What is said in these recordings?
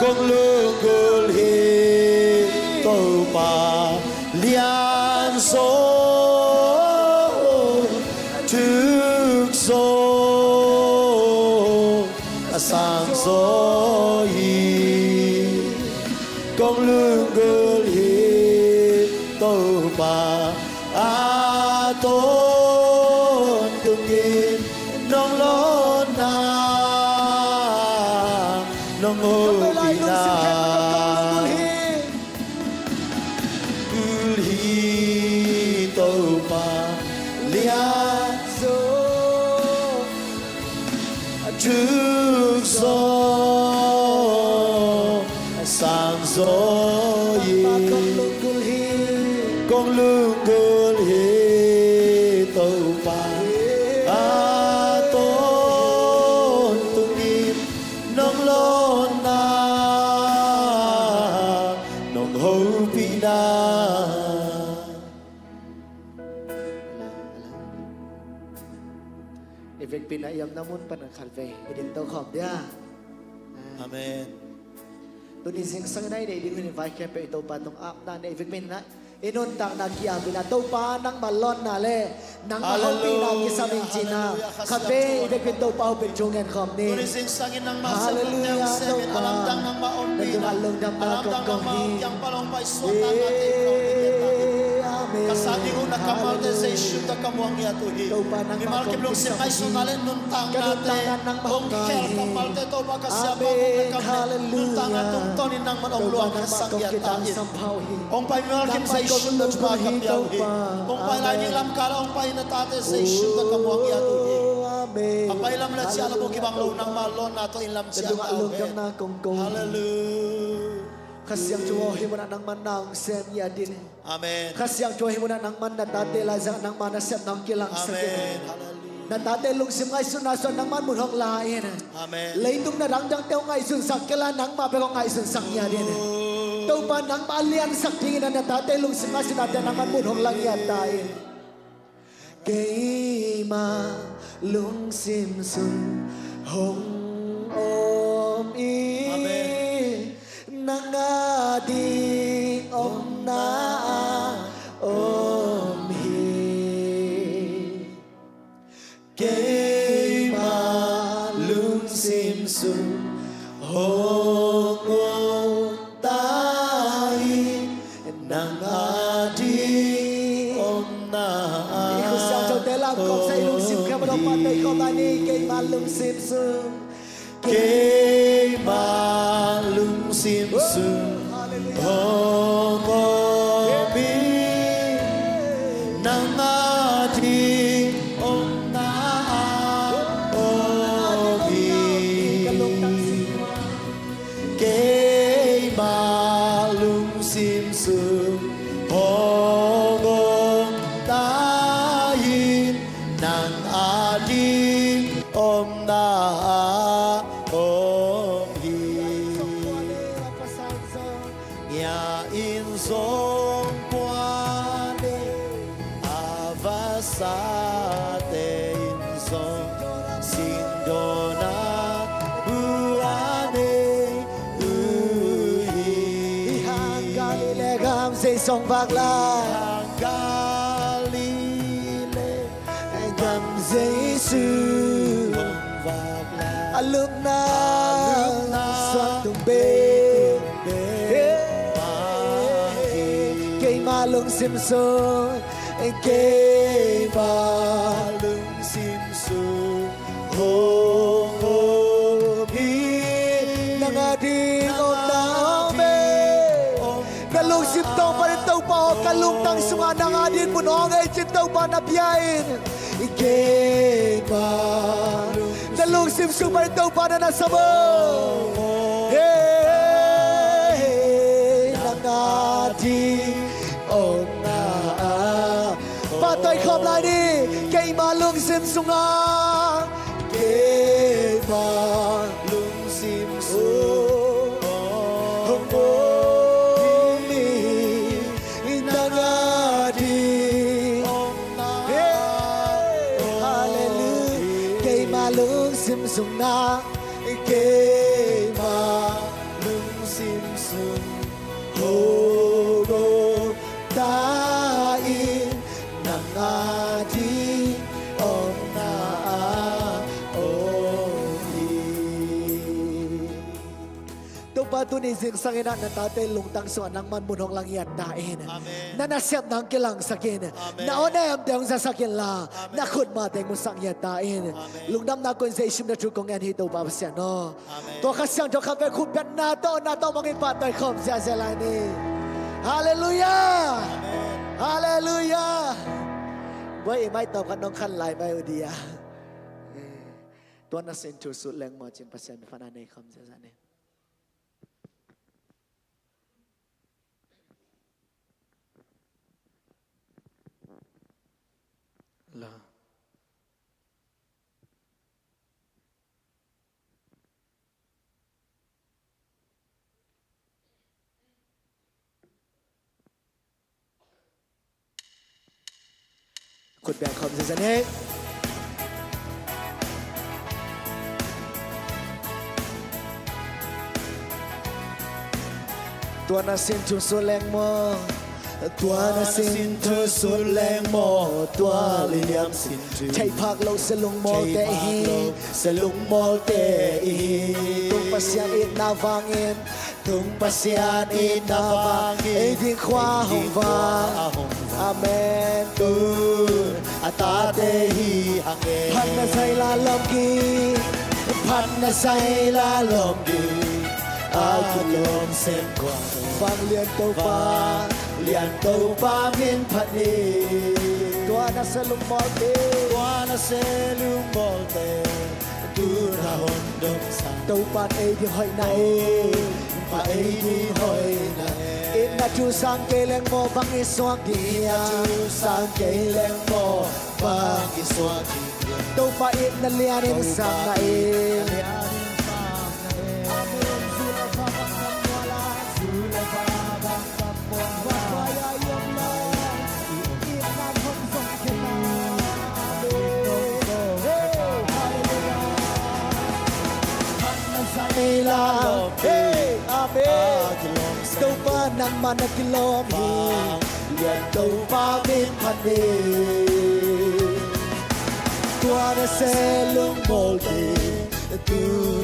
con lương gul hi tô pa liên số trước số sang số hi con lương gul hi tô pa tôn từng nghìn nong lon na nong ngô bi na gul hi tô pa lia số trước số sang số yi con lương gul hi tô pa tôn từng nghìn nong lon na nong ho pi na Event pinayam namun panangkalve idin tau khom dia. Amen. Tu di sing sang nai dei din invite ke pe tau pa tong ap na ne event pin na inon tang na kia bina tau pa nang malon na le nang malon pi na kisaming china khape event pin tau pa pen jongen khom ni. Tulising sangin ng masal Hallelujah ng tau seven pa. alamdang ng maon pina Nagdumalong dam na alamdang kong ng maon hi. yang palong paisutan natin Amen. kasadi ko nakamaltization na kamuang yatuhi mimal kiblong si Kaiso nalin nuntang natin kung ker kapalte to ba kasyaba kung nakamit nuntang atong tonin ng manongluang kasang yatain kung pa mimal kimsation na chumagap yawi kung pa ilanyang lamkala kung pa inatatization na kamuang yatuhi papailam na siya alam mo kibang lo ng malon nato inlam siya hallelujah Kasyang Tuhan himuna nang manang sem yadin. Amen. Kasyang Tuhan himuna nang man natate lazang nang mana sem nang kilang sem. Amen. Natate lung sim ngai sun nason nang man munhok lain. Amen. Leitung na rang dang teo ngai sun sak kila nang ma pero ngai sun sak yadin. Tau pa nang malian sak tingin na natate lung sim ngai sun natate nang man munhok lang yatain. Kay ma lung sim sun hong om i. Amen. Nangadi om na om hi kay malung simsum hong om tahi nangadi om na iko sa tela ko sa ilung sim ka mo patay ko bani kay malung simsum kay malung simsum hong obi nang ating om na obi kay malung simsum hong om tahin nang ating om na Song Puane Avasate Insong Sindona Buane Uhi Hangalile gam say song bagla Hangalile gam say su alum na suatu be malung simsun kay malung simsun hong obi nangadi om nabe kalung simtong pa rin tau pa kalung tang sunga nangadin punong ay chintau pa nabiyain kay malung kalung simsun pa rin tau pa na nasabo nangadi om na patay khom lại đi cây mà lung sim sunga cây mà lung sim sunga hong mi nangadi om na hallelujah cây mà lung sim sunga cây mà lung patuloy sing sangina na tatay lungtang so nang manmunong lang yan dain. Na nasyap ng kilang sakin. Na onayam tayong sasakin la. Na kudmateng mo sang yan dain. Lungdam na kun sa isim na trukong yan hito papasya no. To kasyang to kape kupyan na to mangin patay kom siya sila ni. Hallelujah! Hallelujah! Boy, imay tao ka nung kanlay may udiya. Tuan na sintur sulang mo chin pasyan fananay kom siya sila ni. La. Kut biang kom sa sani. Tuan na sintur sulang mo. Tua na sintu suleng mo tua liliam sintu Chay pak lo selung mol te hi selung mol te hi Tung pasyan it na vangin tung pasyan it na vangin Di kwa hong vang Amen tu atate hi hangin Pan na say la lom ki Pan na say la lom ki Agulom sem kwa Vang lian to pa Lian tâu ba miên phật đi Tua na se lung mol te Tu na hồn đông sang Tâu pan ấy đi hỏi này Mà ấy đi hỏi này Ít na chu sang cây leng mô vang y xoa kia Sang cây leng mô vang y xoa kia Tâu pa ít na lian in sang này Amen. Đâu ba nang man kilom hi Lian đâu ba min phan đi Tua na se lung mol đi Tu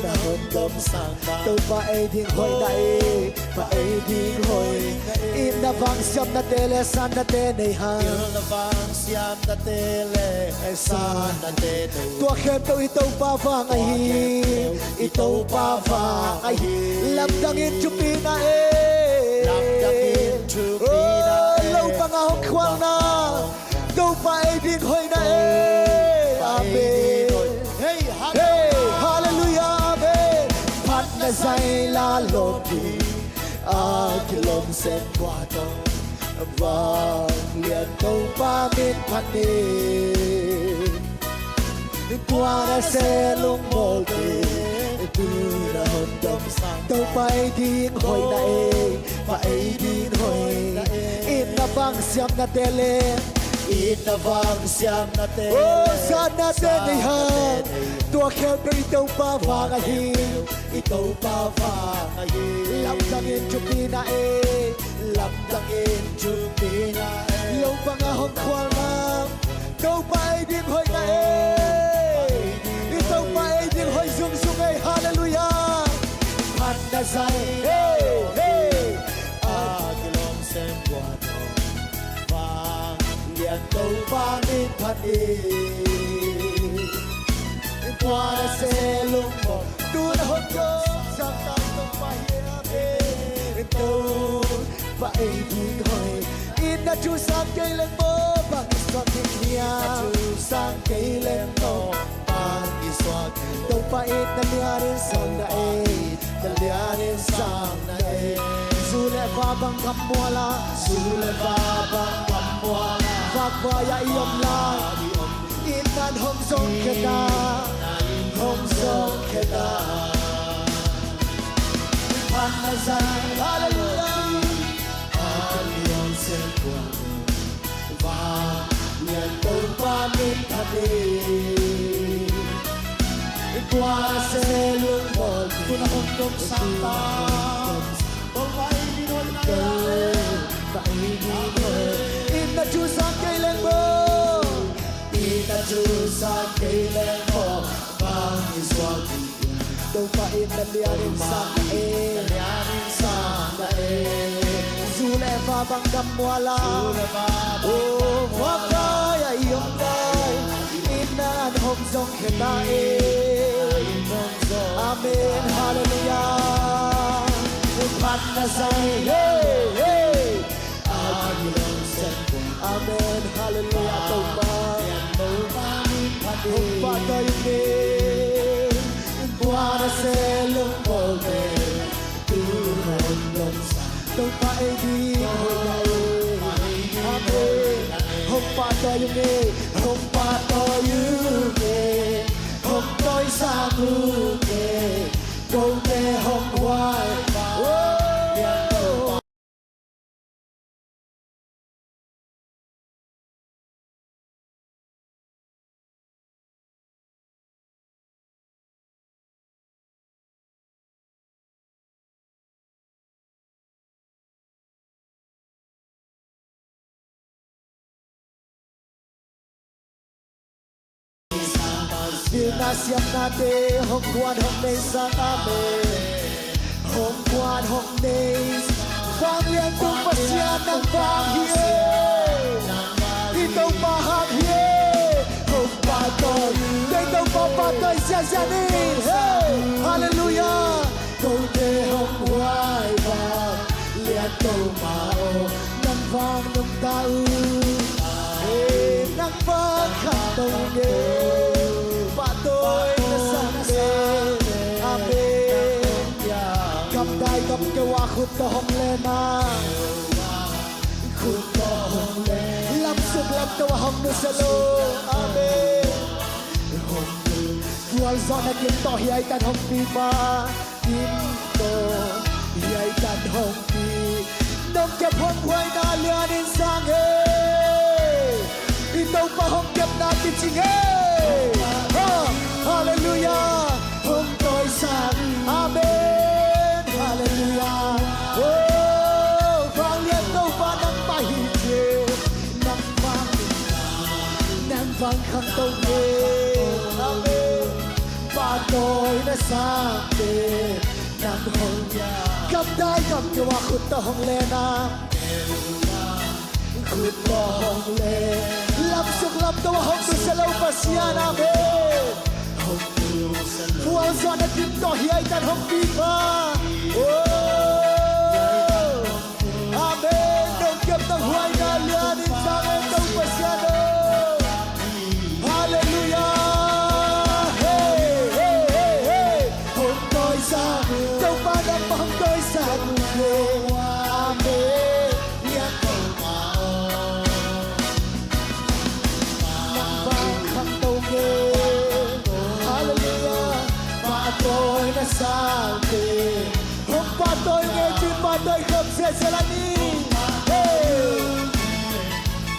na hồn đông sang Đâu ba ai ding hoi nai Ba ai ding hoi In na vang siam na tele san na te nei ha In na vang siam na tele san na te nei Tua khem tau i tau ba vang ai hi I tau ba vang ai hi Lam dang in chupi na Lam dang in chupi na Lâu ba nga hong khoang na Đâu ba ai ding hoi na Amen Hey, Hey, hallelujah, amen Pat na say la lom đi Kilom sen qua to Vang lian tâu ba min phan đi Qua na se lung mol đi Tu na hồn đông sang Tâu ba ai ding hoi na Ba ai ding hoi In na vang siam na tele In na vang siam na te San na te nei ha Tua khem na itau pa vang a hi Itau pa vang a hi Lam dang in chupi na Lam dang in chupi na Lâu pa nga hong khoang na Đâu pa ai ding hoi na Itau pa ai ding hoi sung sung ay hallelujah Pan na say Hey, hey Agilom sem qua to Vang lian tâu ba min phan đi Qua na se lung mol Tu na hong đông sang tang tông pa hi amen Tâu pa ai ding hoi In na chu sang cây lên mơ bằng soát thịt hiya Sang cây lem no Pan i xoa kia Đâu pa ít na liarin sang na Kalianin sang na Dù lẽ va bằng khắp mùa la Sule ba bang kamwa Vạc vaya iom la In nan hong song kena Hong song keta Pan na say Hallelujah Alion sen kwa Va Lian tâu ba min phan đi Qua se lung mol Tu na hong dong sang ta Bông vai đi hoi na Ba ai ding hoi In na chu sang cây lên mơ Ita chu sang cây lem mo Vang i xoa kia Tupain na liyanin sa kain Lianin sa daig Zuleva banggam wala Oh Wapay ayong day Inan homzong kinain Amen Hallelujah Upat na say Hey Hey Agilong sen Amen Hallelujah Tupain Upat ayong day Buwana selong molde Turong long sa Tupain di Amen Upat ayong day Upat ayong day Hồng tôi xa mưu kề Câu tê hồng hoài Dinasiam nate hong quan hong nay sang amen Hong quan hong nay Vang liên tung pasya ng vang hiye Itong mahang hiye Hong patoy Itong papatoy siya siyanin Hey Hallelujah Câu tê hong hoài vang Liên tông mao Nang vang nung tao Hey Nang vang khang tông nghê Tôi na sang Amen Cầm đai cầm kêu à khút to hồng lên à Khút to hồng lên Lâm sụp lâm to hồng nu sa lô Amen Vual gió na kim to hiay tan hồng pi ma Kim to hiay tan hồng pi Nông kẹp hồng hoay na lianin sang hey Itong pa hồng kẹp na kim ching hey Hallelujah Hồng tôi sang Amen Hallelujah Oh Vang liên đâu và nắng bay chê Nắng vang khăn tông nghê Amen Và tôi đã sang tê Nắng hồng Cầm đai cầm kêu à khút tờ hồng lên à Khút tờ hồng lên Lâm sụp lâm tàu hồng tôi sẽ lâu và xian Amen Buang zona kim to hiay tan hong pipa Oh Amen Nông kiếp tang huay na lianin sang em tông pasyano Hallelujah Hey Hey Hey Hey Hong tôi sa Tông pa nam pa hong tôi sa Amen Lian tông mao Nang vang khang tông nghê Tôi đã sang tê Hôm qua tôi nghe chim ba tôi cầm xe xe la ni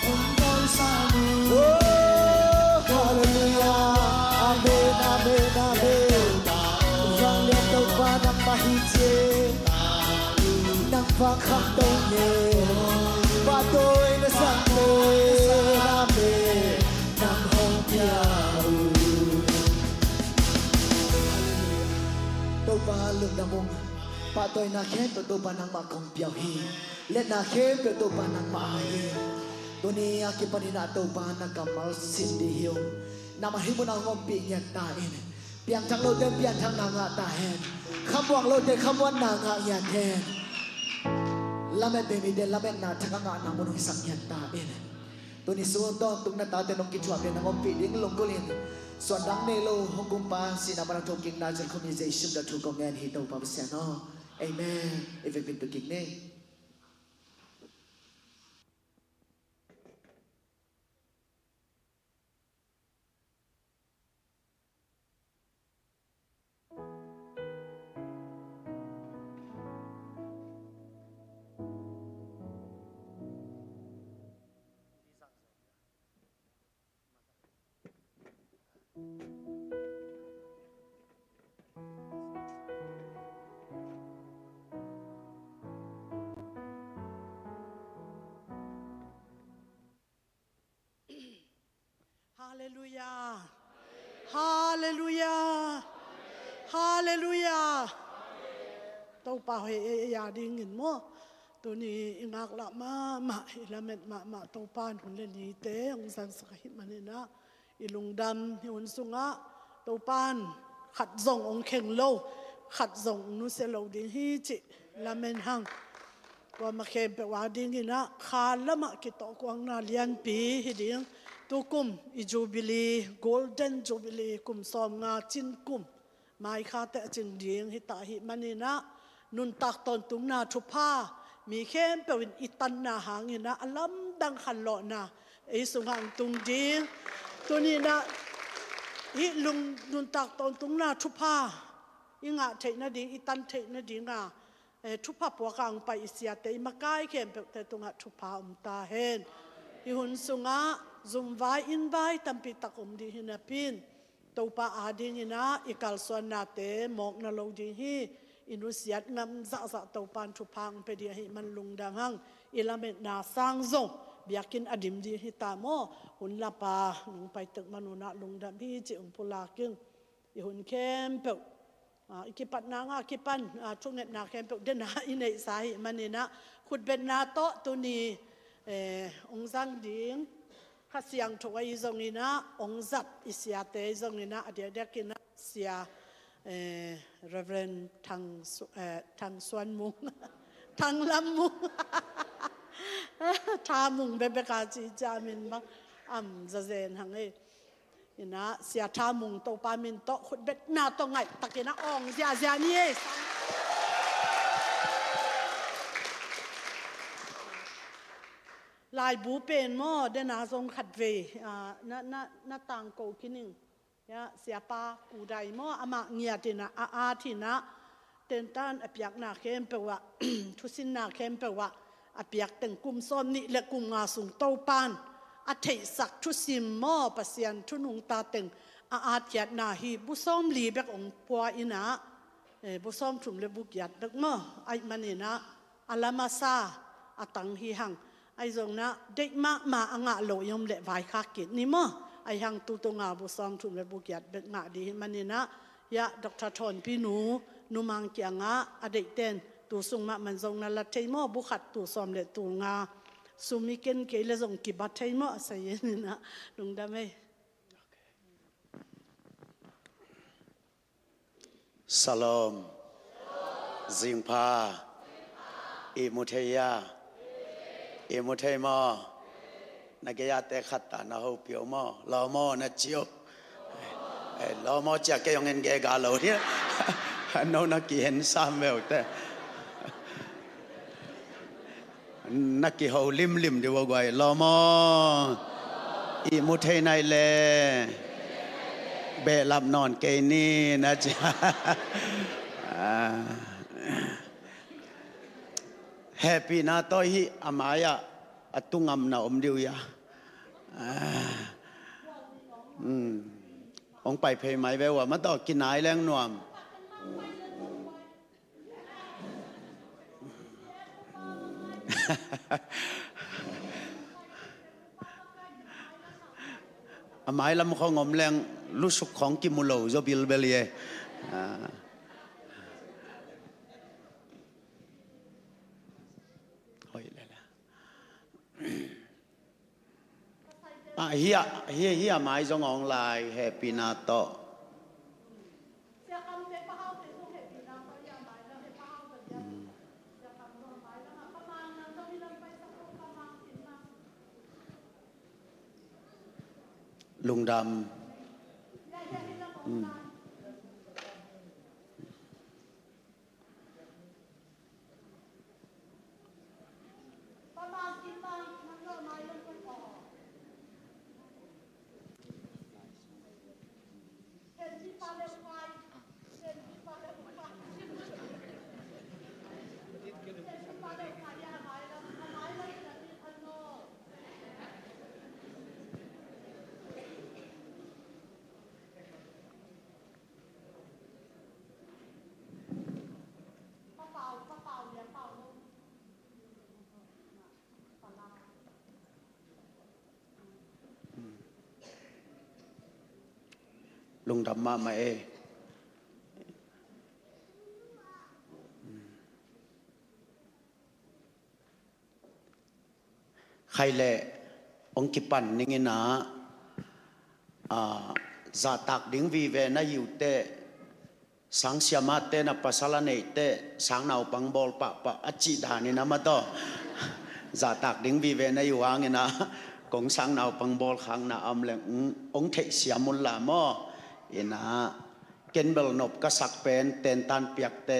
Hôm tôi sang Oh Hallelujah Amen Amen Amen Vang liên tâu ba nang mahitse Nang vang khắc tâu nghề Ba tôi đã sang tê Amen Nang hong piao Tôi ba lưng đam mông Ba tôi na khen tôi ba nang makong piao hi Let na khen tôi ba nang maahi Tôi ni akipan ina tôi ba na kamal sindi hiyo Na mahimu na ngompi nyat tain Piang thang lo ten piang thang na nga tahen Kham wang lo ten kham wan na nga nyat hen Lamet bemi den lamet na thaka nga na munong isang nyat tain Tôi ni suon don tung na tate nong kichwa piang na ngompi ding longkolin Soan dang nelo hong kumpa sinaman ang tungking najan communization da tukong yan hitaw pa no. Amen. If you've been to kigne. Hallelujah. Hallelujah. ฮาเลลูยาตัวป่าเฮียดิ้งเงินมั่วตัวนี้งักละมาเฮลเมตมาตัวป่านหุ่นเล่นยีเตองสันสกิมันนี่นะอีลุงดำหุ่นสุงะตัวป่านขัดส่งองเข่งโลขัดส่งนุเซโลดิ้งฮีจิละเมนหังว่ามาเข้มไปว่าดิ้งกินะขาละมากิตอกวางนาเลียนปีฮิดิ้งตัวกุมอีจูบิลีโกลเด้นจูบิลีกุมซอมงาจินกุมไม่ขาแต่จิงดิ้งฮิตาฮิมันนี่นะนุนตักตอนตุงนาทุพามีเข้มไปวินอิตันนาหางินะอลัมดังขันโลนะไอสุงังตุงดิ้งตัวนี้นะฮิลุงนุนตักตอนตุงนาทุพาอิงะเทนะดิ้งอิตันเทนะดิ้งอ่ะทุพาปัวกังไปอิสยาเตมาไกเข้มไปแต่ตุงะทุพาตาเห็นอิหุนสุงะซุมไวอินไวตัมปิตักดีหินาปินตัวปาอาดิงินะอิกัลสวนนาเตมอกนาโลดิฮีอินุสยัดงำจะตัวปานทุพังไปดีหิมันลุงดังหังอิลาเมตนาสังซงเบียกินอดิมดีหิตาโมหุนลาปาหนุงไปตึกมนุนะลุงดัมฮีจิอุมปุลากิงอิหุนเข้มเปกอิกิปัตนางากิปันช่วงเน็ตนาเข้มเปกเดนาอินเนสาหิมันนี่นะขุดเป็นนาโตตุนีองซังดิงข้าเสียงถวายทรงนี้นะองจัดอิสยาเตทรงนี้นะเดี๋ยวเด็กกินนะเสียReverend ทางสวนมุงทางลำมุงทามุงเบบกาจีจามินบังจะเจนหังเนะเสียทามุงโตปามินโตขุดเบ็ดนาโตไงตะกินะองเสียนี่ลายบูเป็นหม้อเดนาทรงขัดเวน้าต่างโกกินิงเสียปากูได้หม้ออามาเงียตินะอาทินะเต็นตันอภิยักนาเข้มเปว่าทุสินนาเข้มเปว่าอภิยักตึงกุมซ้อมนี่และกุมงาสุงโตปานอัฐิสักทุสิมหม้อปัสยันทุนุงตาตึงอาเทียดนาฮีบุซ้อมลีเบกองปัวอินะบุซ้อมถุมเลบุกยัดเบกหม้อไอมันนี่นะอัลลามาซาอตังฮีหังไอทรงนะเด็กมาอ่างะโลยมเละไว้คากินนี่มั้งไอหังตูตงาบุซองทุมเละบุกยัดเบ็ดงะดีมันนี่นะยะดร.ทอนพี่หนูมังเกียงะอเด็กเต้นตูสุงมามันทรงนั่นละเทมอบุขัดตูซอมเละตูงาสุมิเกนเกลทรงกิบัตเทมอใส่ยันนะลุงดำไหมสลอมซิงพาอิมุเทียอิมุเทมอนักยาเตขัดตานาหูเปียวมอลอมอนะจิโอลอมอจะเกยองเงินเกกาโลเนี่ยโนนักกิเห็นซ้ำเวลแต่นักกิเขาลิมดีว่าไงลอมออิมุเทนายเลเบลับนอนเกนี่นะจ๊ะแฮปปี้นาโตฮิอามายะตุงำนาอมดิวยาองไปเพย์ไหมเวว่ามันต้องกินไหนแรงนวมอามายลำของงมแรงรู้สึกของกิมุโลโจบิลเบลียเฮียหมายจงออนไลน์แฮปปี้นาโตลุงดำลุงดำมาไหม ใครเละองค์กิปันนิงินะจะตักดิ้งวีเวนะอยู่เตสังเสียมาเตนะปัสลาเนเตสังนาวปังบอลปะอจิดานินะมาต่อจะตักดิ้งวีเวนะอยู่อ่างนะกงสังนาวปังบอลขังนะอำเลงองค์เทเสียมุลลามออินะเกนเบลนบกษักเป็นเตนตันเปียกเต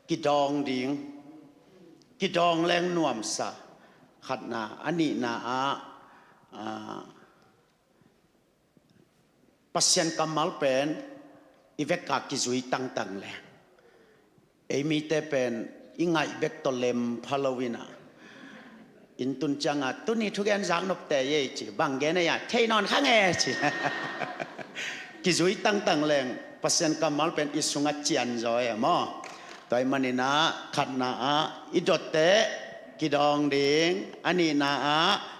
กิดองดิ้งกิดองแรงนวมซะขัดนาอันนี้นะปัสยันกำมัลเป็นอีเวกกากิจุยตั้งแหละเอมีเตเป็นอิงไงเวกตอเลมพาลวินาอินตุนจังอ่ะตุนี่ทุกอย่างจังนบแต่เย่จีบางแกเนี่ยเทนอนข้างเอจีกิจุยตั้งแหละปัสยันกำมัลเป็นอิสุงัดเจียนจอยอ่ะมั้งตัวมันนี่นะขัดนาอิดเตกิดองดิ้งอันนี้นะ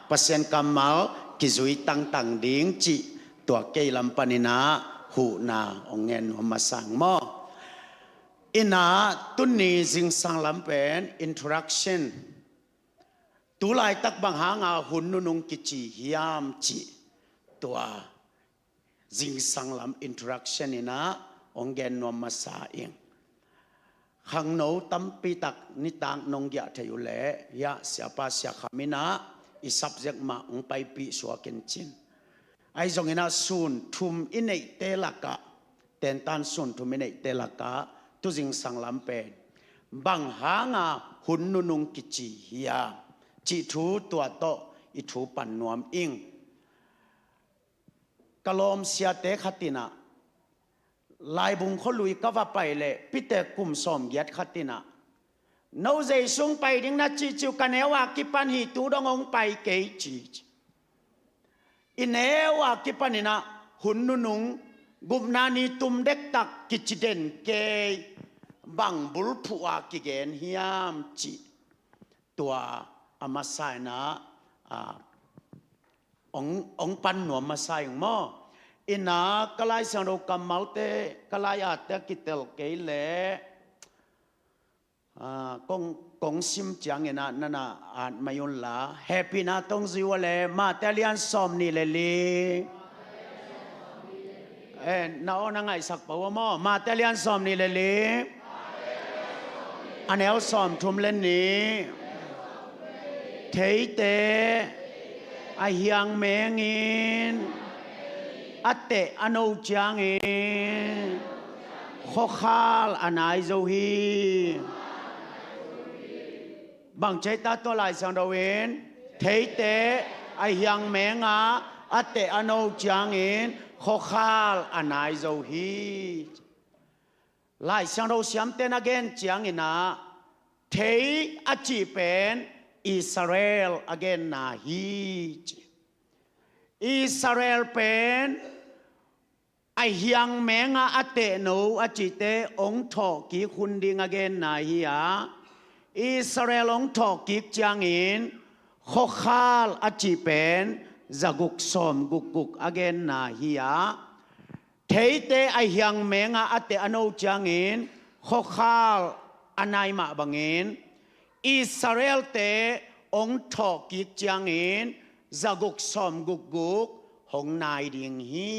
ปัสยันกำมัลกิจุยตั้งดิ้งจีตัวเกยลำปานินาหูนาองเงินหัวมาสั่งหม้ออินาตุนนี้จึงสั่งลำเป็น introduction ตุลายตักบังหางาหุ่นนุงกิจิฮิยามจิตัวจึงสั่งลำ introduction อินาองเงินหัวมาสั่งเองขังโนตัมปีตักนิตังนงยะเทยุเละยะเสียปาเสียขามินาอี subject มาองไปปีสัวเกนจินไอ้จงอินาสุนทุมอินเนเตลักะเตนตันสุนทุมอินเนเตลักะตุจิงสังลำเป็นบังหางาหุ่นนุงกิจิฮิยาจิทูตัวโตอิทูปันนวมอิงกะลอมเสียเตขัตินะลายบุงขลุยก็ว่าไปเลยพิเตกุมสมยัดขัตินะโนเจซุงไปดิ้งนัดจิจิวกันเอวากิปันหิตูดงองไปเกยจิอินเอวากิปันินะหุ่นนุงกุมนานีตุมเด็กตักกิจเด่นเกยบังบุลผัวกิเกนฮิยามจิตัวอามาไซนะองปันหนวมมาไซงมออินากลายสังโรกัมมัลเตกลายอาเตกิเตลเกยเลกงซิมจังเงินนั่นน่ะอ่านมายุนละแฮปปี้นาตงซิวเลยมาเตลียนสอมนี่เลยลีน่าอ่อนง่ายสักปะวะมอมาเตลียนสอมนี่เลยลีอันเอลสอมทุ่มเล่นนี้เทเตไอเฮียงเมงินอัตเตอโนจังอินขอขลอันไอโซฮีบางใจตาตัวลายสังดาวินเทเตไอยังแมงาอัตเตอโนจังอินขอขลอันไอโซฮีลายสังดาวเสียมเตนักเกนจังอินะเทอจิเป็นอิสราเอลอเกนนาฮีอิสราเอลเป็นไอยังแมงาอัตเตโนอจิเตองทอกีคุณดิงอเกนนาฮีอาอิสราเอลองทอกิกจังอินขอขลอจิเป็นจะกุกสมกุกอเกนนาฮีอาเทเตไอยังแมงาอัตเตอโนจังอินขอขลอันไหนมาบังอินอิสราเอลเตองทอกิกจังอินจะกุกสมกุกหงนายดิงฮี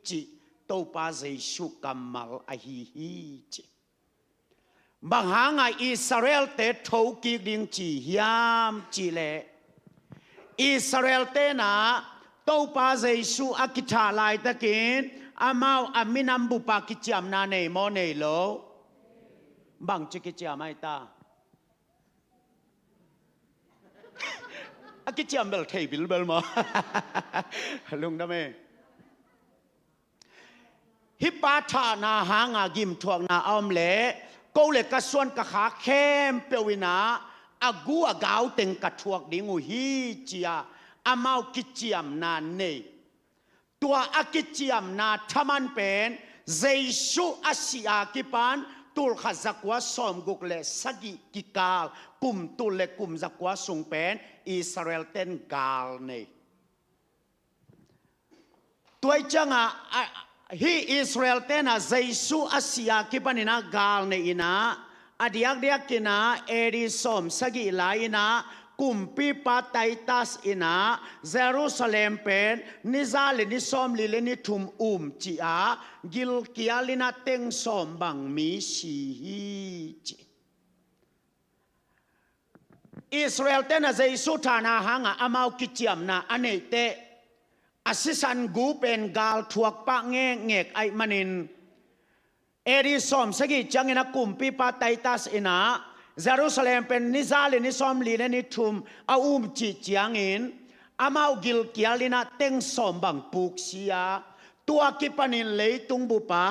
จิโตปาเจชุกัมมัลอฮีฮีจิบางหางอิสราเอลเตทอกิกดิงจียามจีเลอิสราเอลเตนะโตปาเจชุอากิทาลายตะกินอามาอามินัมบุปากิจามนาเนโมเนโลบางจิกิจามไอตาอากิจามเบลเทบิลเบลมาลุงนะเมฮิปาธานาหางากิมทวงนาอมเลกูเล็กกระส่วนกระขาเข้มเปวินาอากูอากาวเต็งกระทวกดิงูฮีเจียอามากิจามนาเนตัวอากิจามนาทำมันเป็นเจสุอาศิอากิปันตุลขจักวาสอมกุกเลสกิกิกาลกุมตุลเลกุมจักวาสุงเป็นอิสราเอลเต็นกาลเนตัวจังฮีอิสราเอลเตนะเจสุอาศิอากิปันนะกาลเนอินะอดียกกินะเอริสอมสกิลายนะ กุมปีปาไตตัสอินาเยรูซาเล็มเป็นนิซาเลนิซอมลิเลนิทุมจีอากิลกิอาลินาเต็งสอมบังมีชีฮีจิอิสราเอลเตนะเจสุธานาหังอามาวกิจิมนาอเนเตอาศิสันกูเป็นกาลทวกปะเงกไอมันินเอริซอมสกิจังอินากุมปีปาไตตัสอินาเยรูซาเล็มเป็นนิซาเลนิซอมลีเลนิทุมจีจังอินอามาวกิลกิอาลินาเต็งสอมบังปุกเสียตัวกิปนินเลยตุงบุปา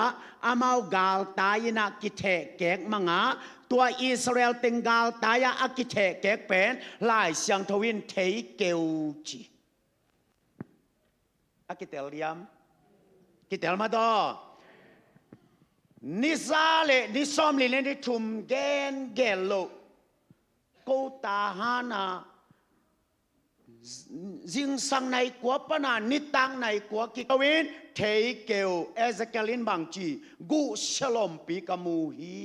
อามาวกาลตายนากิเทแกกมังาตัวอิสราเอลเต็งกาลตายอากิเทแกกเป็นลายเสียงทวินเทเกวจีอากิเตลยามกิเตลมาดอนิซาเลนิซอมลีเลนิทุมเกนเกลโลโกตาฮานาจิงสังในกัวปนานิตังในกัวกิกวินเทเกลเอเซเกลินบางจีกุชลอมปีกามูฮี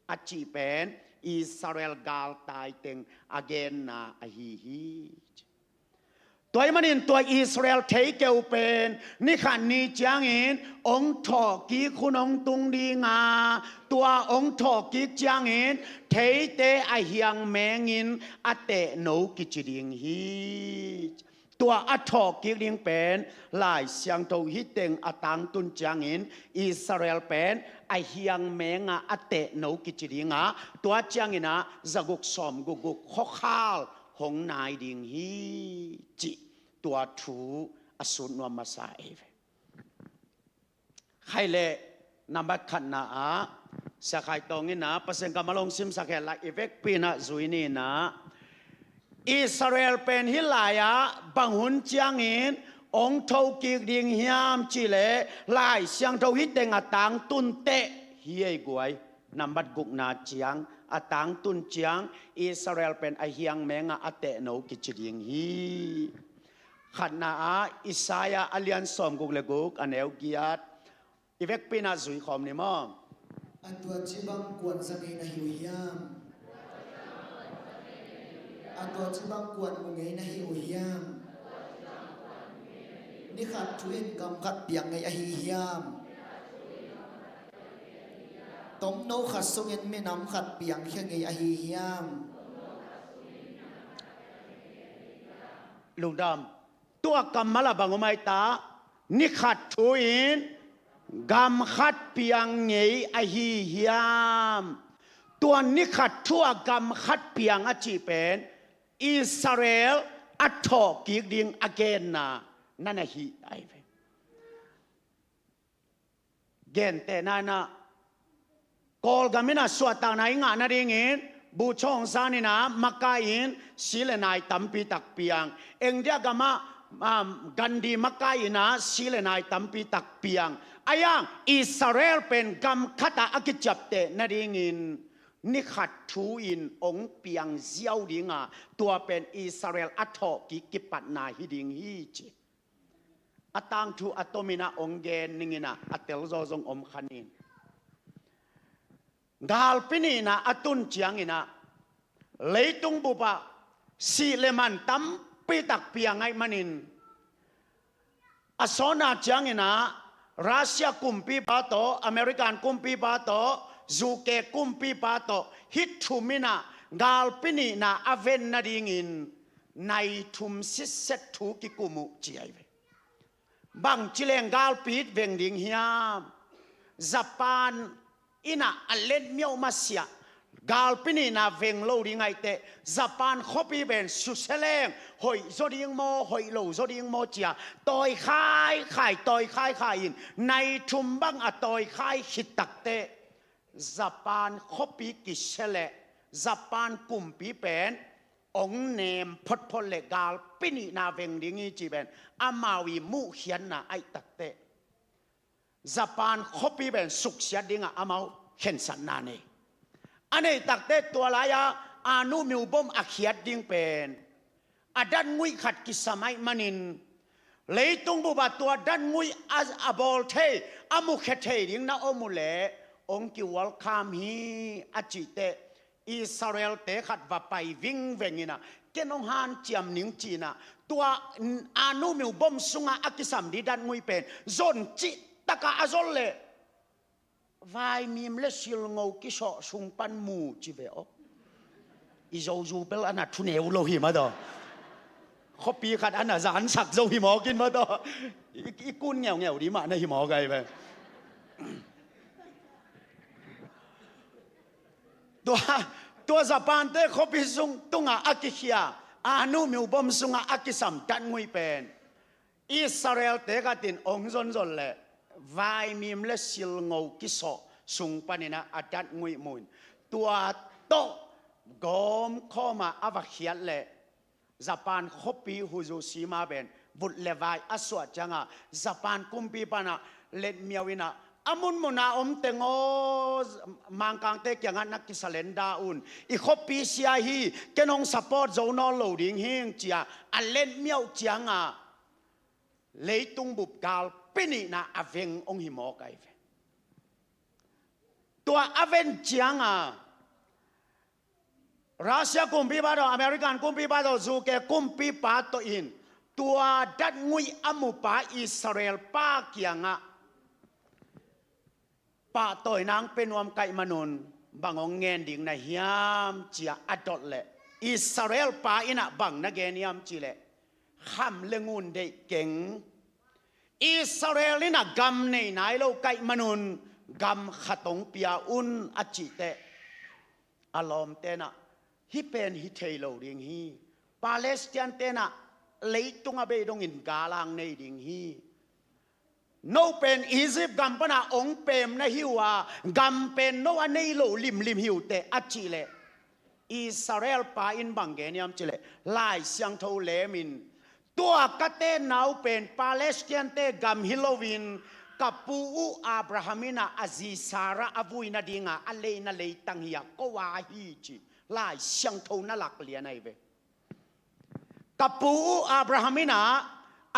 อาจีเป็นอิสราเอลกาลตายเต็งอเกนนาอฮีตัวมันอินตัวอิสราเอลเทเกลเป็นนิขันนีจางอินองทอกีคุณองตุงดีงาตัวองทอกีจางอินเทเตอเฮียงแมงอินอเตโนกิจดิงฮีตัวอัทอกีดิงเป็นลายเสียงโตฮิตเตงอตังตุนจางอินอิสราเอลเป็นอเฮียงแมงอเตโนกิจดิงาตัวจางอินะจะกุกสอมกุกข้อข้าวหงนายดิงฮีจิตัวทูอสุนวมาสาเอเวใครเล่นำบัตรขันนาสักใครตรงนี้นะประเสริฐกำมะลงซิมสักแค่ละเอเวกปีนะจุยนี่นะอิสราเอลเป็นฮิลายะบังหุนจางอินองทาวกิกดิงฮิามจิเลลายเสียงทวิตเตงอตังตุนเตเฮียกวยนำบัตรกุกนาจียงอตังตุนเจียงอิสราเอลเป็นไอเฮียงแมงอเตโนกิจดิงฮีขันนาอิสายาอัลยันสอมกุกเลกุกอันเอลกิยัดอีเวกปีนาจุยคอมนิมออันตัวจิบังกวนสังเกตหิวเฮียมอันตัวจิบังกวนมุงเงยนะหิวเฮียมนี่ขัดช่วยกำขัดเปียงไงหิวเฮียมต้มโนขัดส่งเงินไม่น้ำขัดเปียงเขียงไงหิวเฮียมลุงดำตัวกำมะละบังอไมตานิขัดทูอินกำขัดเปียงเงยอหิเฮียมตัวนิขัดทั่วกำขัดเปียงอจีเป็นอิสราเอลอัทอกิกดิงอเกนนานั่นฮีไอเวเกนเตนานะกอลกามินาสวดตางนายงานนาดิงินบูชงซานินะมักกาอินสิเลนายตัมปีตักเปียงเอ็งเดียกามากันดีมักกาอินะสิเลนายตัมปีตักเปียงอายังอิสราเอลเป็นกำขัดอากิจับเตนาดิงินนิขัดทูอินองเปียงเจียวดิงาตัวเป็นอิสราเอลอัทอกิกิปัตนาฮิดิงฮีจิอตังทูอัตมินาองเกนนิงินะอัตเตลโซซงอมขันินกาลปินีนะอตุนเจียงอินะเลยตุงบุปะสิเลมันตัมปีตักเปียงไงมันินอสนาเจียงอินะรัสเซียกุมปีปาโตอเมริกันกุมปีปาโตจูเกกุมปีปาโตฮิตทุมินะกาลปินีนะอเวนนาดิงินในทุมซิเซตูกิกุมุเจียเวบังจิเลงกาลปีดเวงดิงเฮียญี่ปุ่นอินะอัลเลนเมียวมาเสียกาลปินีนาเวงโลดิงไงเตญี่ปุ่นขบีเป็นสุเซเลงหอยโซดิงโมหอยโลโซดิงโมเจียตอยคายขายตอยคายขายอินในทุมบังอะตอยคายหิตักเตญี่ปุ่นขบีกิเชเลญี่ปุ่นกุมปีเป็นองเนมพดพลเลกาลปินีนาเวงดิงอีจีเป็นอามาวีมุเขียนนาไอตักเตญี่ปุ่นขบีเป็นสุกเสียดิงอามาเห็นสันนานีอันนี้ตักเตตัวลายอานุมิวบอมอาเขียดดิงเป็นอดันงุยขัดกิสมัยมันินเลยตุงบุบตัวดันงุยอาบอลเทอามุขเทดิงนาอมุเลองกิวอลคามฮีอาจิเต อิสราเอลเตะขัดว่าไปวิ่งเวงินะเกนองฮันเจียมนิงจีนะตัวอานุมิวบอมสุงาอักิสัมดีดันงุยเป็นจนจิตะกาอจอลเลวายมีมเลสิลงเอากิโสสุงปันมูจิเวออิโจจูเปลอันนั้นทุเนวโลหิมาดอเขาปีขัดอันนั้นจะอันสักโจหิมอกินมาดออีกุนเงียวดีมาในหิมอไกไปตัวสะพานเตะเขาไปส่งตุงอากิเฮียอานุมิวบอมส่งอากิสัมดันงุยเป็นอิสราเอลเตะกันตินองจนเล่วายมีมเลสิลงเอากิโสส่งปันนะอาดันงุยมุนตัวโตกอมเข้ามาอวักเฮียเล่สะพานเขาปีหูจูซีมาเป็นบุตรเลวายอสวดจังสะพานกุมปีปานะเล็ดเมียวินะอามุนมุนาอมเตงโอมังกังเตกยังนักกิสเลนดาอุนอีขบปีเสียฮีแกนองสปอร์ตโจนอลโหลดิ้งเฮงเจียอันเล่นเมียวจียงเลยตุงบุบกาลปินีนะอเวงองหิมอไกตัวอเวนจียงรัสเซียกุมปีบาดอเมริกันกุมปีบาดอจูเกกุมปีปาโตอินตัวดัดงุยอามุปาอิสราเอลปาเกียงป่าต่อยนางเป็นวมไก่มนุนบางองเงินดิ่งในยามเจียอดดเละอิสราเอลป่าอินะบางนักเกณฑ์ยามจีเละข้ามเลงูนได้เก่งอิสราเอลนี่นะกำในไหนเราไก่มนุนกำขัดงเปียอุนอจิเตอารมณ์เตนะฮิเป็นฮิเทโลดิ่งฮีปาเลสไตน์เตนะเลยตุงอเบดงอินกาลังในดิ่งฮีโนเป็นอียิปต์กัมปนาองเปมนะฮิวากัมเป็นโนอันนี้โลลิมฮิวเตอัจจิเลอิสราเอลปาอินบังเกนิยมจิเลลายเสียงทูเลมินตัวกเตนาวเป็นปาเลสไตน์เตกัมฮิโลวินกับปูอูอับราฮัมินาอาซิซาระอวุยนาดิงาอัลเลนาเลตังฮิยาก็วาฮีจิลายเสียงทูน่าหลักเลียนไอเวกับปูอูอับราฮัมินา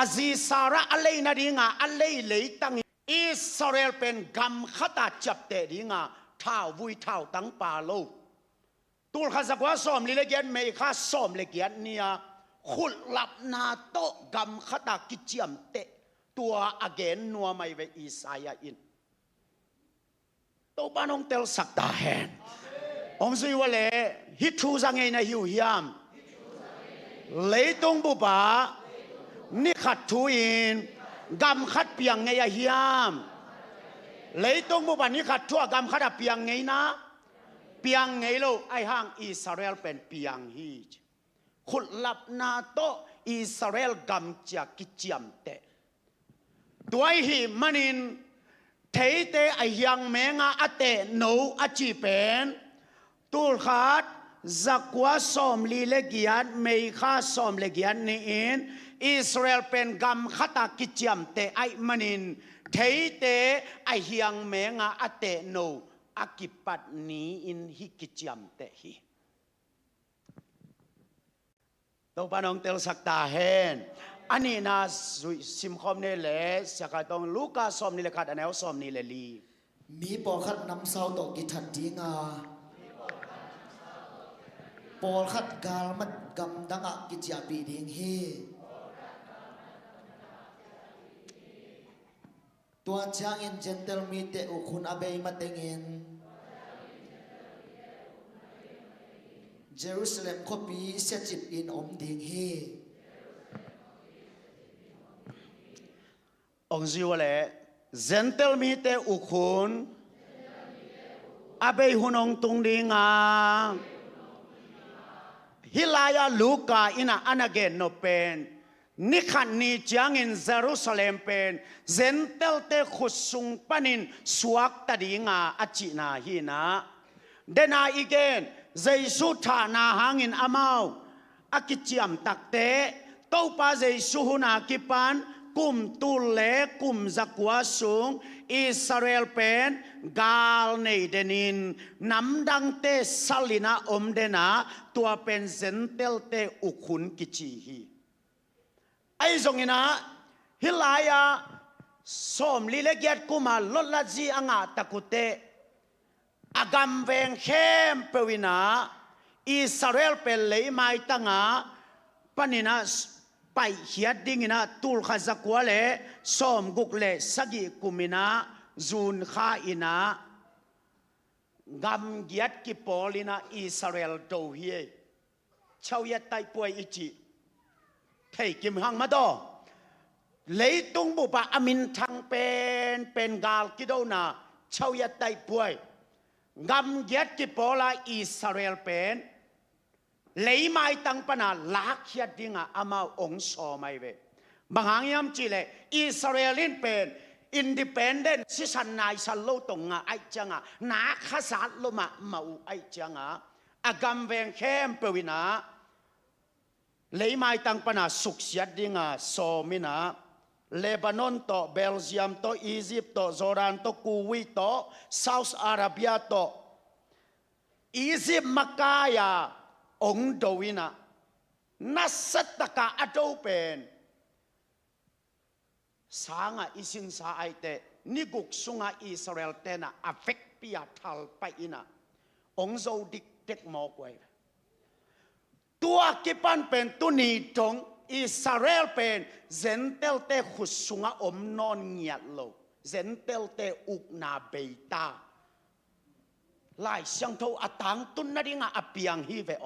อาซิซาระอัลเลนาดิงาอัลเลเลยตังอิสราเอลเป็นกัมขตาจับเตดิงาท้าววุยท้าวตั้งปาโลตูลข้าสักว่าสอมลิเลเกียนไม่ข้าสอมเลเกียนเนี่ยขุดหลับนาโตกัมขตากิจยมเตตัวอเกนนัวไม่เวอิสายาอินตัวบ้านองเตลสักตาแหนองสุยวเลฮิทูสังเงนะฮิวฮิมเลยตรงบุปผานี่ขัดทูอินกำขัดเปียงไงยะเฮียมเลยตรงบุบันนี้ขัดทั่วกำขัดเปียงไงนะเปียงไงโลไอห้างอิสราเอลเป็นเปียงฮีขุดลับนาโตอิสราเอลกำจากกิจยมเตตัวฮีมันินเทเตไอยังเมงาอเตโนอจิเป็นตูลขัดจักว่าสอมลีเลกียนไม่ข้าสอมเลกียนนี่อินอิสราเอลเป็นกำขัตากิจยมเตไอมันินเทเตไอเฮียงเมงาอเตโนอากิปัดนี้อินฮิกิจยมเตฮีตัวปานองเตลสักตาเฮนอันนี้นะซิมคอมเนี่ยแหละสักตองลูกาสอมนี่แหละขัดอันเอลสอมนี่แหละลีมีปอขัดน้ำเศร้าตกกิทัดดีงาปอขัดกาลมัดกำดังอักกิจยาปีดิงเฮตัวช้างอินเจนเทลมีเตอุคุณอาเบยมาเตงอินเยรูซาเล็มขบีเสจิบอินอมดิงเฮองซิวเลเจนเทลมีเตอุคุณอาเบยหุนองตุงดิงาฮิลายาลูกาอินาอันเกนโนเป็นนิขันนีจางอินเยรูซาเล็มเป็นเซนเตลเตขุสุงปนินสวักตดิงาอจินาฮีนาเดนาอีเกนเจสุธานาหางินอามาวอากิจยมตักเตโตปาเจสุหุนากิปันกุมตุเลกุมจักวาสุงอิสราเอลเป็นกาลในเดนินน้ำดังเตสัลินาอมเดนาตัวเป็นเซนเตลเตอุคุนกิจิฮีไอ้ทรงนี้นะฮิลายาสอมลิเลเกียตกุมาลดละจีอ่างตะกุเต อากำเวงเข้มเปวินาอิสราเอลเป็นเลยไม่ตั้งปนินะไปเขียดดิ่งนะตูลข้าจักวะเลสอมกุกเลสกิกุมินะจูนข้าอินะกำเกียดกิปอลินะอิสราเอลโตเฮียชาวยัดไตป่วยอิจิเทกิมหังมาดอเลยตุงบุปะอามินทังเป็นกาลกิโดนาชาวยัดไตป่วยกำเกียดกิปอลาอิสราเอลเป็นเลยไม่ตั้งปนาลักยัดดิ่งอามาองสอไม่เวบางอย่างยามจีเลอิสราเอลินเป็นอินดิเพนเดนซิสันนายสัลโลตงไอจังนาข้าสัตลมาอูไอจังอากำเวงเข้มเปวินาเลยไม่ตั้งปนาสุขยัดดิ่งโซมินาเลบานอนโตเบลเซียมโตอียิปต์โตจอร์แดนโตคูเวตโตซาอุอาระเบียโตอียิปต์มักกะยาองค์โดวินะนัสตะกะอโดเป็นสางอิสินสาไอเตนิกุกสุงอิสราเอลเตนะอเฟกปิอาทัลไปอินะองค์โซดิกเด็กมอกไว้ตัวกิปันเป็นตุนีจงอิสราเอลเป็นเซนเตลเตขุสุงอมนอนเงียดโลเซนเตลเตอุกนาเบตาลายเสียงเท่าอัตังตุนนาดิงอเปียงฮีเวอ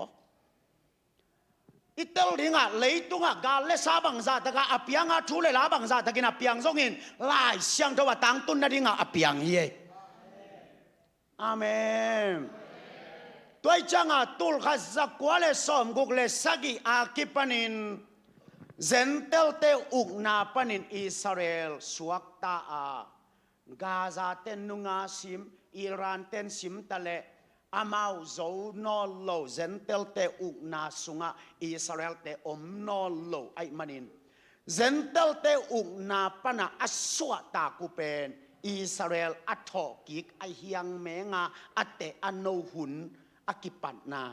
อิตลดิงเลยตุงกาเลสาบังซาตะกาอเปียงทูเลลาบังซาตะกินอเปียงซงอินลายเสียงเท่าอัตังตุนนาดิงอเปียงฮีอาเมนตัวจังตุลขัดสักวาเลสอมกุกเลสกิอาคิปันินเซนเตลเตอุกนาปันินอิสราเอลสวกตากาซาเตนนุงาซิมอิรานเตนซิมตะเลอามาโซนอลโลเซนเตลเตอุกนาสุงาอิสราเอลเตอมนอลโลไอมันินเซนเตลเตอุกนาปนาอสวตากุเป็นอิสราเอลอัทอกิกไอเฮียงเมงาอัตเตอโนหุนอากิปันนา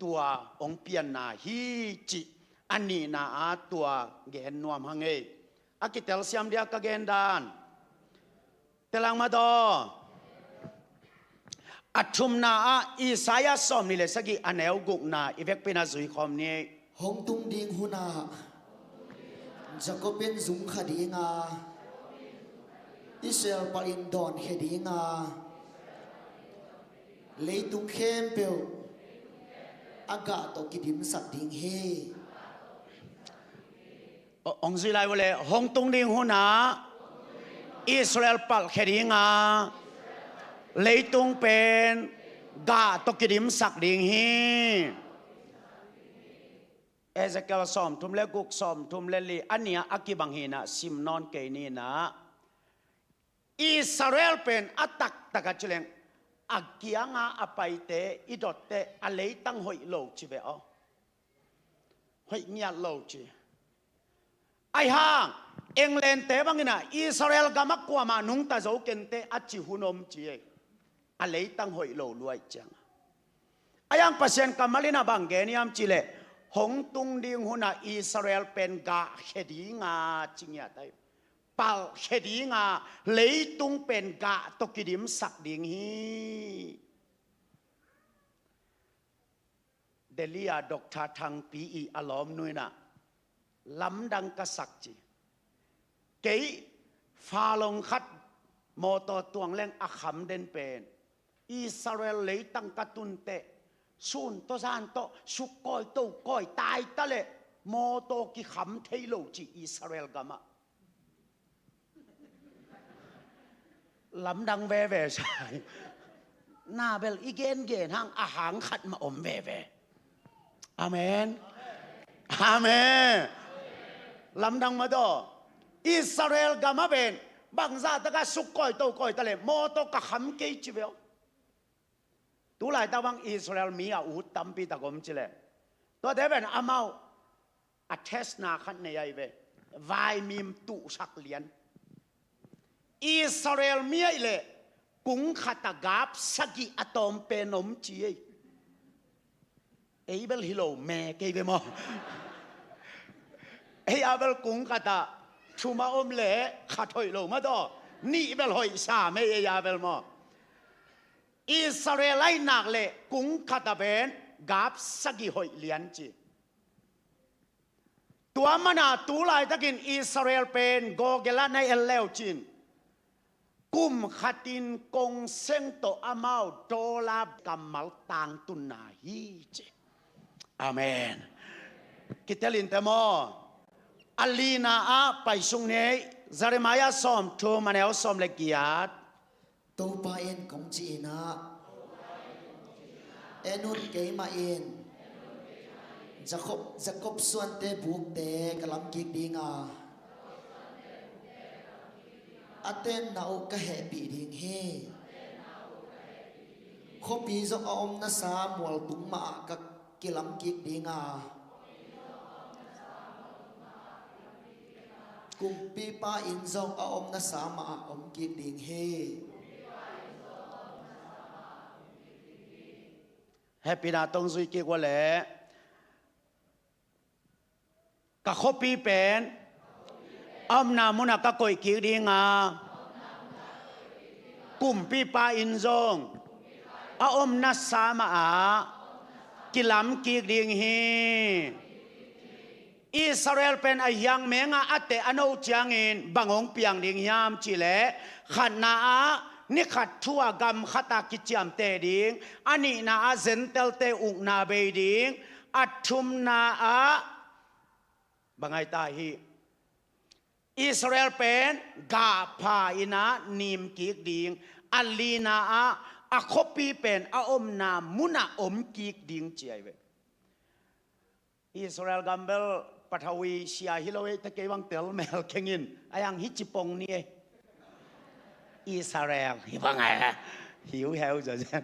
ตัวองเปียนนาฮีจิอันนี้นาตัวเกนนวมหังเออากิเตลเซียมเดียกเกนดานเตลังมาดออัตุมนาอิสายาสอมนี่เลยสกิอันเอลกุกนาอีเวกเป็นอาจุยคอมนี้หงตุงดิงหุนาจะก็เป็นซุงขดีงาอิสราเอลปาอินดอนขดีงาเลยตุงเข้มเปียวอากาศตกิดิมสัตดิงเฮองค์สิไลวเลหงตุงดิงหุนาอิสราเอลปัลเขดีงาเลยตุงเป็นกาตกิดิมสักดิงฮีเอเซเกลสอมทุมเลกุกสอมทุมเลลีอันนี้อากิบังฮีนะซิมนอนเกนีนะอิสราเอลเป็นอัตักตะกัจเลงอากิยังอาไปเตอิดอเตอเลตั้งหอยโลจิเบอหอยเงียโลจิไอห่างเอ็งเลนเตบังฮีนะอิสราเอลกามักกว่ามานุงตาโจเกนเตอจิหุนอมจีอเลตั้งหอยโลรวยจังอายังเปอร์เซ็นต์กามาลินาบังเกนียมจิเลหงตุงดิงหุนาอิสราเอลเป็นกาเขดีงาจิงยาไตปาลเขดีงาเลยตุงเป็นกาตกิดิมสักดิงฮีเดลียดอกทาทางปีอีอลอมนุยนะลำดังกษักจีเกยฟาลงคัดโมโตตวงแรงอัคำเดนเป็นอิสราเอลเลยตั้งกตุนเตสุนโตซานโตสุกอยโตกอยตายตะเลโมโตกิขำเทโลจีอิสราเอลกามะลำดังเวเวใช่หน้าเบลอีเกนเกนห้างอาหารขัดมาอมเวเวอาเมนอาเมนลำดังมาดออิสราเอลกามะเป็นบางซาตะกะสุกอยโตกอยตะเลโมโตกะขำเกยจิเวลตุลายตะวังอิสราเอลมีอาวุธตั้มปีตะกมจิเลตัวเดเป็นอามาอัตเทสนาขันในไอเววายมีมตุสักเลียนอิสราเอลมีไอเลกุงขัตกาบสกิอะตอมเป็นอมจีเอเบลฮิโลแม่เกยเวมอเออาเบลกุงขัตชูมาอมเล่ขัดหอยโลมาดอนี่เบลหอยสาไม่เอยาเบลมอ อิสราเอลไลนักเล่กุงขัดเบนกับสกิหอยเลียนจีตัวมันตูไลตะกินอิสราเอลเป็นโกเกลาในเอลเลวจินกุมขัดินกงเซงโตอามาโดลากัมมัลตังตุนาฮีจีอาเมนกิเตลินเตโมอัลลีนาอาไปสุงเนยซาเรมายาสอมทูมันเอลสอมเลกิยัดตูปาเอ็นของจีน่าเอ็นุนเกมาเอ็นจะคบส่วนเตบุกเตกลัมกิกดิงาอาเตนนาอุกะเฮปีดิงเฮคบีจงอมนาสามวลตุงมากักกิลัมกิกดิงากุมปีปาอินจงอมนาสามาอมกิกดิงเฮแฮปปี้นาตงซุยกิกว่าแหละกะคบปีเป็นอมนามุนักกะกอยกิกดีงากุมปีปาอินซงอมนัสสามากิลัมกิกดิงฮีอิสราเอลเป็นอายังเมงอาเตอโนจางอินบังองเปียงดิงยามจิเลขันนานี่ขัดทั่วกรรมขัตากิจยามเตดิงอันนี้นาเซนเตลเตอุกนาเบดิงอัตุมนาบังไงตาฮีอิสราเอลเป็นกาพาอินานิมกิกดิงอัลลีนาอาคบปีเป็นอมนามุนาอมกิกดิงเจียเวอิสราเอลกัมเบลปัทวีเชียฮิโลเวตะเกวังเตลเมลเคงินอายังฮิจิปงนี่อิสราเอลฮิบังไงหิวแหวจะเช่น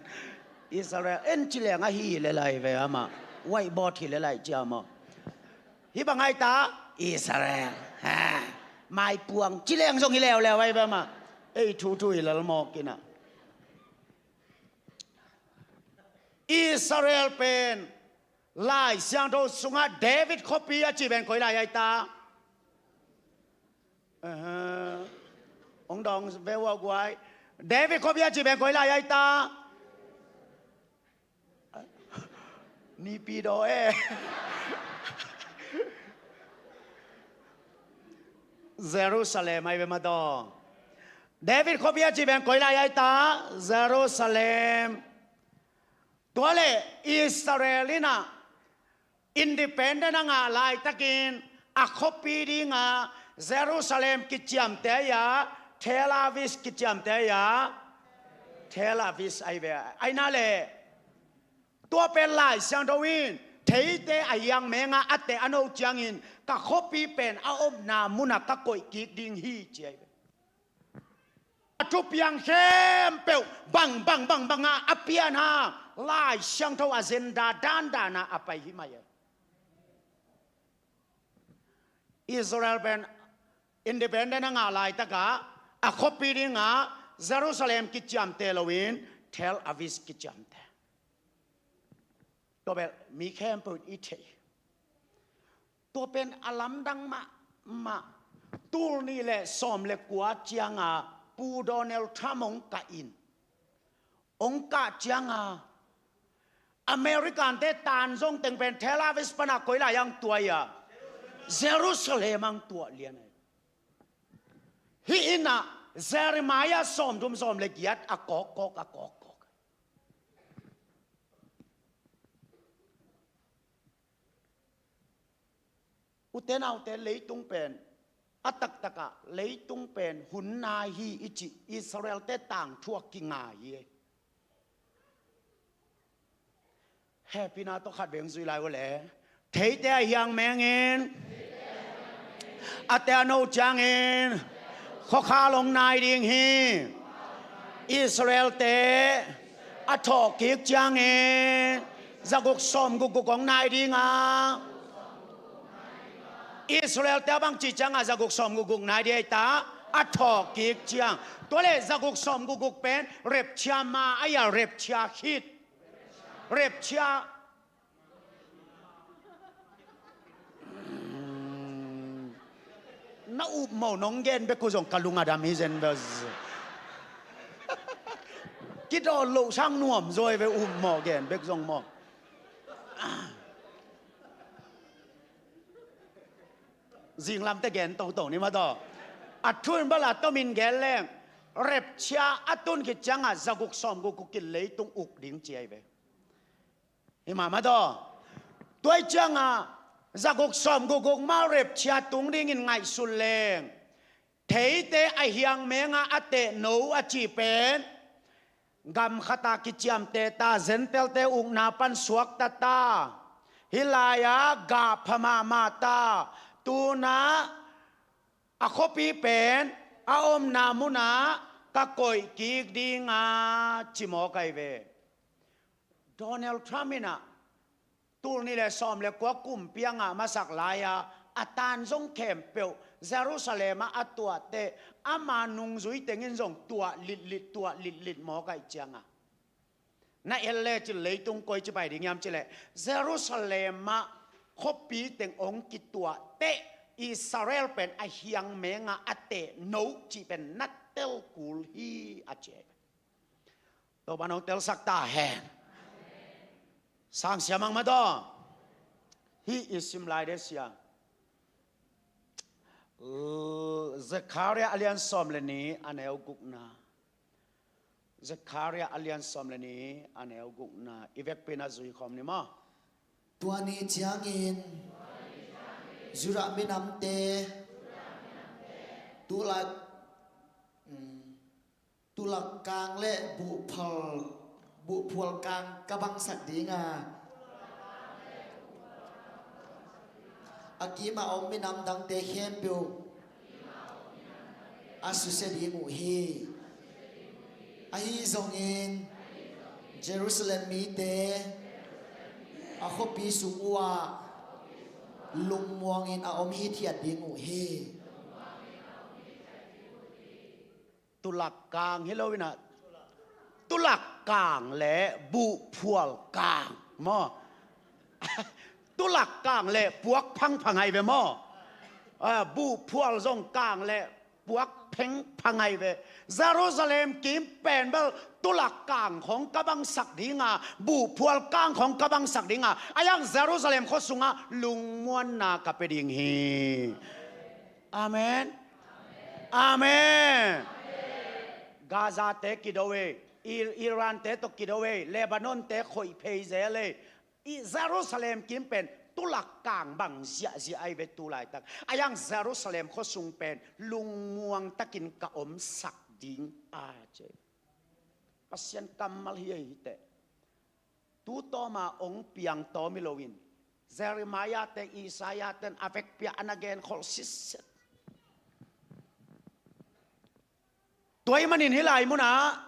อิสราเอลเอ็นจิเลงฮิเลไลเวอามาไวบอทิเลไลจามฮิบังไงตาอิสราเอลไม่ปวงจิเลงส่งฮิเลวแล้วไว้บ้ามาเอ้ทุยละมอกินะอิสราเอลเป็นลายเสียงโดสุงาเดวิดคอปีอาจีเป็นคอยลายไอตาองดองเววกวยเดวิดคอปีอาจีเป็นคอยลายไอตานี่ปีโดเยรูซาเล็มไอเวมาดองเดวิดคอปีอาจีเป็นคอยลายไอตาเยรูซาเล็มตัวเลอิสราเอลินะอินดิเพนเดนงาลายตะกินอัคบปีดิงาเยรูซาเล็มกิจยามเตียเทลาวิสกิจยามเตียเทลาวิสไอเวไอนั่นแหละตัวเป็นลายเสียงดวินเทเตไอยังเมงาอัตเตอโนจังอินกะคบปีเป็นอาอมนามุนักกะกอยกิกดิงฮีเจียทุบยังเข้มเปวบังอเปียนาลายเสียงเท่าอเจนดาด้านดานาอไปหิมายอิสราเอลเป็นอินดิเพนเดนต์งาลายตะกะอคบปีดิงาเยรูซาเล็มกิจยามเตลวินเทลอาวิสกิจยามเตตัวเป็นมีเข้มเปวอีเทตัวเป็นอลัมดังมาตูนี่แหละสอมเล็กกว่าเจียงปูโดเนลทามงกาอินองกาเจียงอเมริกันเตตานซงเต็งเป็นเทลาวิสปนักคอยลายังตัวเยรูซาเล็มังตัวเลียนฮีอินะเซริมายาสอมทุมสอมเล็กยัดอากอกอุเทนาอุเทเลยตุงเป็นอัตตะกะเลยตุงเป็นหุนนาฮีอิจิอิสราเอลเตต่างทั่วกิงายแฮปีนาต้องขัดเบงสุยลายวะแหละเทเตยังแมงเงินอัตเตอโนจังเงินข้อขาลงนายดิงฮีอิสราเอลเตอัทอกิกจังเงินจะกุกสมกุกของนายดิงอิสราเอลแต่บางจีจังจะกุกสมกุกนายดิตาอัทอกิกจังตัวเลจะกุกสมกุกเป็นเร็บชามาอายาเร็บชาคิดเร็บชาน้าอุบหมอนงเกนเบกุจงกัลุงอาดามิเซนเบส cái đó lộ sang nuông rồi về mỏ kèn bếc dòng mỏ riêng làm tay kèn tổ này mà đó thun bala tao mình kèn lên rep cha atun cái chẳng à ra cuộc xóm của cuộc lấy tung ục đỉnh chơi về thì mà đó tôi chẳng à ra cuộc xóm của cuộc mau rep cha tung đi nghìn ngày xuân lên thấy thế ai hiang mẹ ngà ate nấu chỉ pen gam khata kichiam te ta zentel te ung na pan suak ta hilaya ga phama mata tu na a khopi pen a om na muna ka koi ki di nga chimo kai ve Donald Trump ina tu ni le som le kwa kum pianga masak laya atan zong kem pel Jerusalem atua te ama nung zui tengin zong tua lit mo kai changa na elle chi leitung koi chi bai ding yam chi le Jerusalem khopi teng ong ki tua te Israel pen a hiang menga ate no chi pen natel kul hi ache to banong tel sakta hen sang siamang ma do hi isim lai de sia Zakaria alian som le ni anel gukna Zakaria alian som le ni anel gukna ivek pena zui khom ni ma tuani chiangin zura minamte tulak kang le bu phul kang kabang sak dinga akima om minam dang te khem piu asu se di mu hi ahi zongin Jerusalem mi te akhopi sungwa lung muangin a om hi thiat ding u hi tulak kang helowina tulak kang le bu phual kang mo tulak kang le puak phang ai ve mo bu phual zong kang le puak phang ai ve Jerusalem kim pen bel tulak kangของกบังศักดิงาbu phual kangของกบังศักดิงาayang Jerusalem kho sunga lung muan na ka peding hi amen amen Gaza te kidowe Iran te to kidowe Lebanon te khoi phei zele Jerusalem kim pen tulak kang bang zia ai ve tu lai tak ayang Jerusalem kho sung pen lung muang takin ka om sak ding a che pasien kamal hi te tu to ma ong piang to milowin Jeremiah te Isaiah ten avek pia anagen khol sis toy manin hilai muna